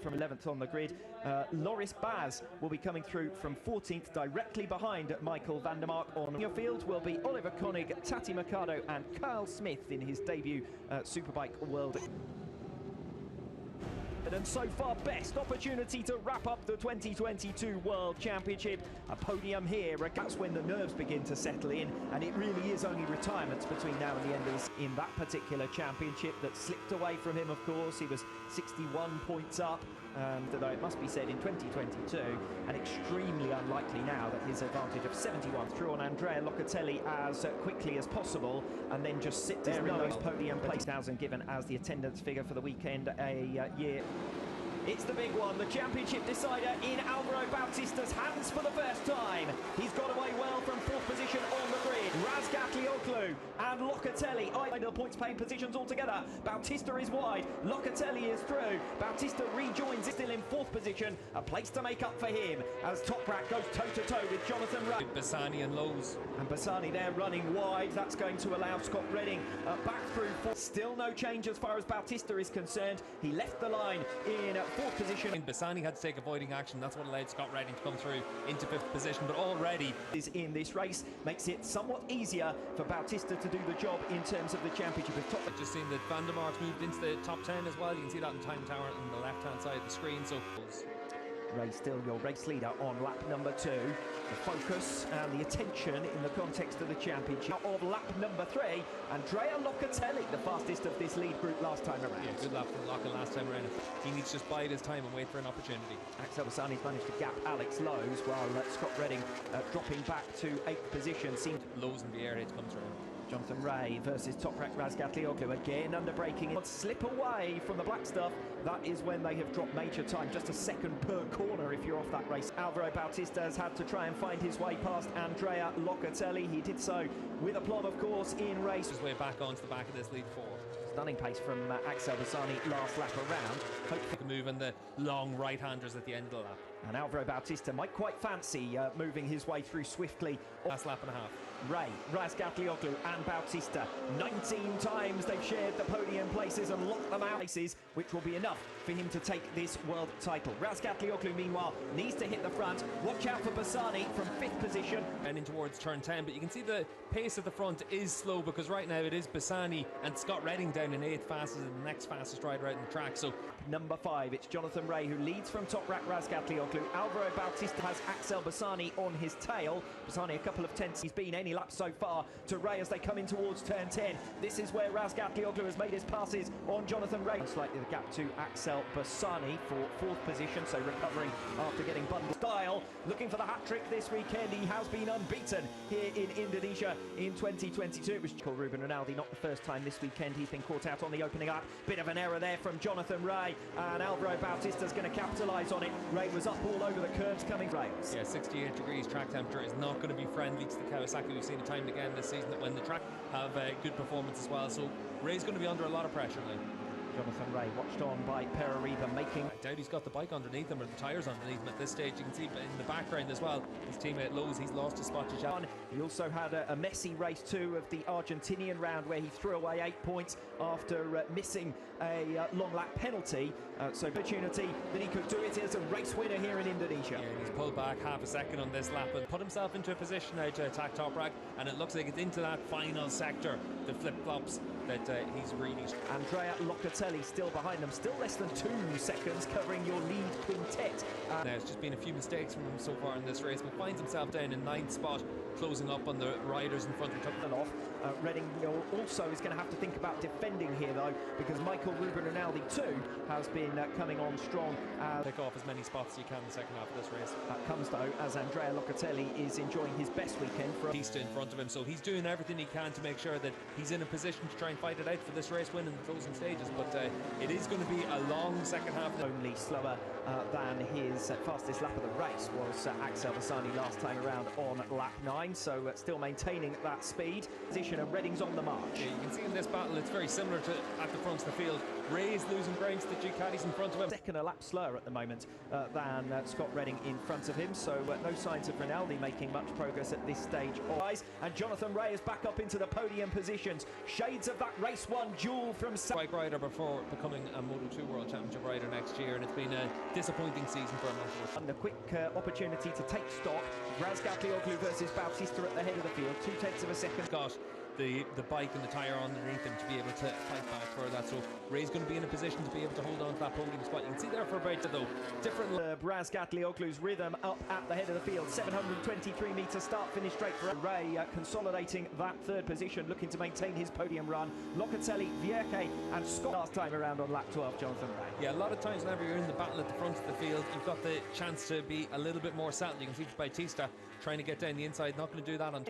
From 11th on the grid, Loris Baz will be coming through from 14th, directly behind Michael van der Mark. On your field will be Oliver Koenig, Tati Mercado and Kyle Smith in his debut Superbike World. And so far, best opportunity to wrap up the 2022 World Championship. A podium here, that's when the nerves begin to settle in, and it really is only retirements between now and the end of this. In that particular championship that slipped away from him, of course, he was 61 points up, although it must be said in 2022, and extremely unlikely now that his advantage of 71 through on Andrea Locatelli as quickly as possible, and then just sit there in those podium place. 1,000 given as the attendance figure for the weekend a year. It's the big one, the championship decider in Alvaro Bautista's hands for the first time. He's got away well from 4th position on the grid. Razgatlioglu and Locatelli are the points paying positions altogether. Bautista is wide, Locatelli is through. Bautista rejoins, still in 4th position. A place to make up for him as Toprak goes toe-to-toe with Jonathan Ray. Bassani and Lowe's. And Bassani there running wide. That's going to allow Scott Redding back through 4th. Still no change as far as Bautista is concerned. He left the line in 4th position. Bassani had to take avoiding action. That's what allowed Scott Redding to come through into 5th position, but already is in this race makes it somewhat easier for Bautista to do the job in terms of the championship. I've just seen that Van der Mark's moved into the top 10 as well. You can see that in time tower on the left hand side of the screen. So Ray still your race leader on lap number 2. The focus and the attention in the context of the championship of lap number 3. Andrea Locatelli, the fastest of this lead group last time around. Yeah, good lap from Locke last time around. He needs to just bide his time and wait for an opportunity. Axel Bassani's managed to gap Alex Lowe's while Scott Redding dropping back to 8th position. Seemed Lowe's in the air to come through. Jonathan Ray versus Toprak Razgatlioglu, again under braking. Slip away from the black stuff. That is when they have dropped major time, just a second per corner if you're off that race. Alvaro Bautista has had to try and find his way past Andrea Locatelli. He did so with aplomb, of course, in race. His way back onto the back of this lead 4. Stunning pace from Axel Bassani last lap around. Hopefully move in the long right-handers at the end of the lap. And Alvaro Bautista might quite fancy moving his way through swiftly. Last lap and a half. Ray, Razgatlioglu and Bautista. 19 times they've shared the podium places and locked them out places, which will be enough for him to take this world title. Razgatlioglu, meanwhile, needs to hit the front. Watch out for Bassani from 5th position. And in towards turn 10, but you can see the pace at the front is slow because right now it is Bassani and Scott Redding down in 8th fastest and the next fastest rider out in the track. So number 5, it's Jonathan Ray who leads from Toprak Razgatlioglu. Alvaro Bautista has Axel Bassani on his tail. Bassani a couple of tenths. He's been any lap so far to Ray as they come in towards turn 10. This is where Razgatlioglu has made his passes on Jonathan Ray. Slightly the gap to Axel Bassani for 4th position, so recovering after getting bundled. Style looking for the hat-trick this weekend. He has been unbeaten here in Indonesia in 2022. It was Ruben Rinaldi, not the first time this weekend he's been caught out on the opening lap. Bit of an error there from Jonathan Ray, and Alvaro Bautista's going to capitalise on it. Ray was up all over the curves coming rails. Yeah, 68 degrees track temperature is not going to be friendly to the Kawasaki. We've seen it time and again this season that when the track have good performance as well. So Ray's going to be under a lot of pressure now. Jonathan Ray watched on by Pereriva making... I doubt he's got the bike underneath him or the tyres underneath him at this stage. You can see in the background as well, his teammate Lowe's, he's lost his spot to Japan. He also had a messy race too of the Argentinian round where he threw away 8 points after missing a long lap penalty. So opportunity that he could do it as a race winner here in Indonesia. Yeah, and he's pulled back half a second on this lap and put himself into a position now to attack Toprak, and it looks like it's into that final sector, the flip-flops, that he's really... Andrea Locatelli still behind them, still less than 2 seconds covering your lead quintet. Now it's just been a few mistakes from him so far in this race, but finds himself down in 9th spot, closing up on the riders in front of him. Off. Redding also is going to have to think about defending here though, because Michael Ruben Rinaldi too has been coming on strong. Pick off as many spots as you can in the second half of this race. That comes though as Andrea Locatelli is enjoying his best weekend. Bautista in front of him, so he's doing everything he can to make sure that he's in a position to try and fight it out for this race win in the closing stages, but it is going to be a long second half. Only slower than his fastest lap of the race was Axel Bassani last time around on lap 9, so still maintaining that speed. Position and Redding's on the march. Yeah, you can see in this battle it's very similar to at the front of the field. Ray is losing ground to the Ducatis in front of him. Second a lap slower at the moment than Scott Redding in front of him, so no signs of WRLD making much progress at this stage. And Jonathan Ray is back up into the podium positions. Shades of that race one duel from bike rider before becoming a Moto2 World Championship rider next year, and it's been a disappointing season for him. And a quick opportunity to take stock. Razgatlioglu versus Bautista at the head of the field, 0.2 of a second. Got the bike and the tyre underneath him to be able to fight back for that, so Ray's going to be in a position to be able to hold on to that podium spot. You can see there for about though different Razgatlioglu's rhythm up at the head of the field, 723 metre start finish straight for Ray, consolidating that third position, looking to maintain his podium run. Locatelli, Vierke and Scott last time around on lap 12, Jonathan Ray. Yeah, a lot of times whenever you're in the battle at the front of the field, you've got the chance to be a little bit more settled. You can see Bautista trying to get down the inside, not going to do that on.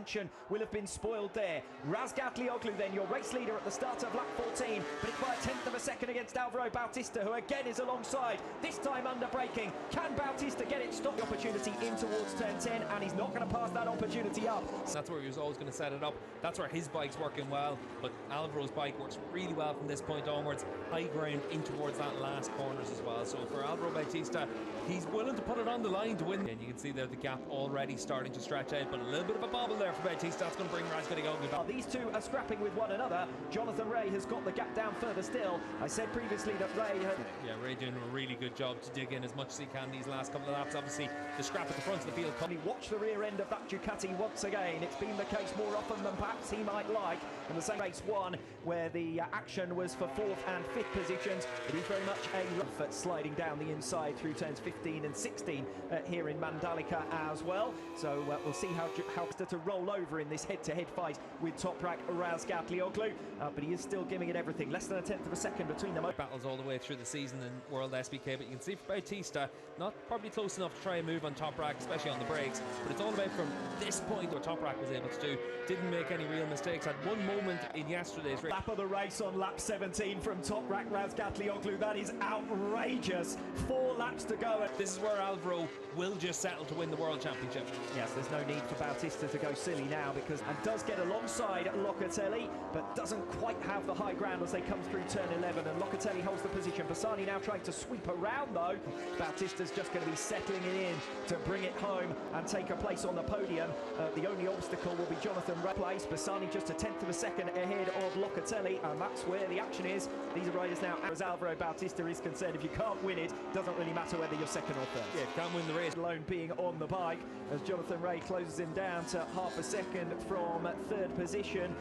Will have been spoiled there. Razgatlioglu then, your race leader at the start of lap 14, but it's by 1/10 of a second against Alvaro Bautista, who again is alongside, this time under braking. Can Bautista get it? Stop the opportunity in towards turn 10, and he's not going to pass that opportunity up. That's where he was always going to set it up. That's where his bike's working well, but Alvaro's bike works really well from this point onwards. High ground in towards that last corners as well. So for Alvaro Bautista, he's willing to put it on the line to win. And you can see there the gap already starting to stretch out, but a little bit of a bobble there for Bautista. That's going to bring Razgatlioglu back. These two are scrapping with one another. Jonathan Ray has got the gap down further still. I said previously that Ray had... Yeah, Ray doing a really good job to dig in as much as he can these last couple of laps. Obviously, the scrap at the front of the field. Watch the rear end of that Ducati once again. It's been the case more often than perhaps he might like. In the same race one, where the action was for 4th and 5th positions, it is very much a rough at sliding down the inside through turns 15 and 16 here in Mandalika as well. So we'll see how to roll over in this head-to-head fight with Toprak Razgatlioglu, but he is still giving it everything. Less than 1/10 of a second between them. Battles all the way through the season in World SBK, but you can see for Bautista, not probably close enough to try and move on Toprak, especially on the brakes, but it's all about from this point what Toprak was able to do. Didn't make any real mistakes. Had one moment in yesterday's race. Lap of the race on lap 17 from Toprak Razgatlioglu. That is outrageous. 4 laps to go. This is where Alvaro will just settle to win the World Championship. Yes, there's no need for Bautista to go silly now, because and does get alongside Locatelli, but doesn't quite have the high ground as they come through turn 11, and Locatelli holds the position. Bassani now trying to sweep around though. Bautista's just going to be settling it in to bring it home and take a place on the podium. The only obstacle will be Jonathan Ray's place. Bassani just 1/10 of a second ahead of Locatelli, and that's where the action is. These are riders now, as Alvaro Bautista is concerned, if you can't win it, doesn't really matter whether you're second or third. Yeah, can't win the race. Alone being on the bike, as Jonathan Ray closes him down to 1/2 a second from third position.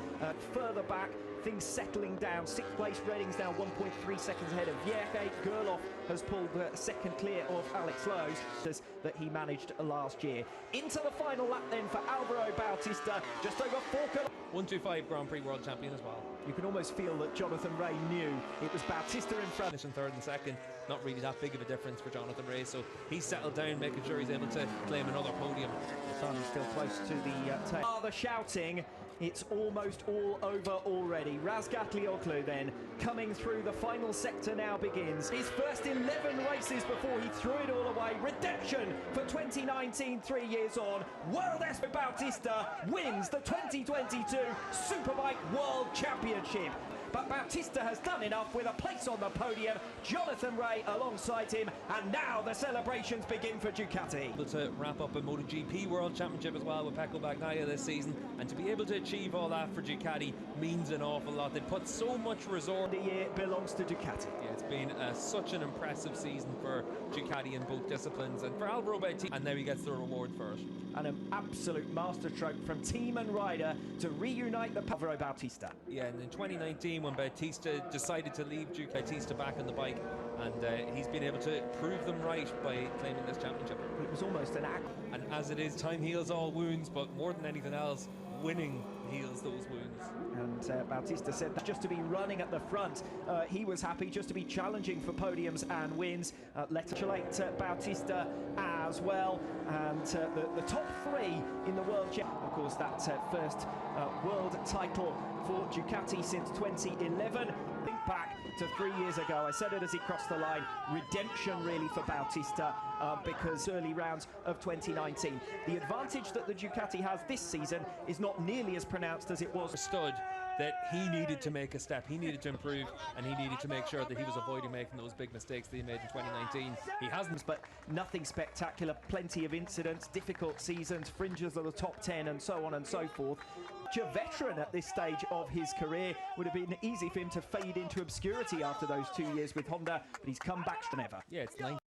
Further back, things settling down. 6th place, Redding's now 1.3 seconds ahead of Vierke. Gerloff has pulled second clear of Alex Lowe's that he managed last year. Into the final lap then for Alvaro Bautista, just over 4 125 Grand Prix World Champion as well. You can almost feel that Jonathan Ray knew it was Bautista in front. Finishing 3rd and 2nd, not really that big of a difference for Jonathan Ray, so he's settled down, making sure he's able to claim another podium. Bassani's still close to the tail. The shouting, it's almost all over already. Razgatlioglu then coming through the final sector now begins. His first 11 races before he threw it all away. Redemption for 2019, 3 years on. World SUPERBIKE Bautista wins the 2022 Superbike World Championship. But Bautista has done enough with a place on the podium. Jonathan Ray alongside him, and now the celebrations begin for Ducati. Able to wrap up a MotoGP World Championship as well with Pecco Bagnaia this season, and to be able to achieve all that for Ducati means an awful lot. They put so much resource. The year belongs to Ducati. Yeah, it's been such an impressive season for Ducati in both disciplines, and for Alvaro Bautista, and now he gets the reward for it. And an absolute masterstroke from team and rider to reunite the Alvaro Bautista. Yeah, and in 2019 when Bautista decided to leave Bautista back on the bike, and he's been able to prove them right by claiming this championship. It was almost an act. And as it is, time heals all wounds, but more than anything else, winning heals those wounds. And Bautista said that just to be running at the front, he was happy just to be challenging for podiums and wins. Let's congratulate Bautista as well. And the top 3 in the World Championship. Of course, that first world title for Ducati since 2011. Think back to 3 years ago. I said it as he crossed the line. Redemption really for Bautista because early rounds of 2019. The advantage that the Ducati has this season is not nearly as pronounced as it was. Stood that he needed to make a step, he needed to improve, and he needed to make sure that he was avoiding making those big mistakes that he made in 2019. He hasn't. But nothing spectacular, plenty of incidents, difficult seasons, fringes of the top 10 and so on and so forth. A veteran at this stage of his career, would have been easy for him to fade into obscurity after those 2 years with Honda, but he's come back than ever. Yeah, it's 19.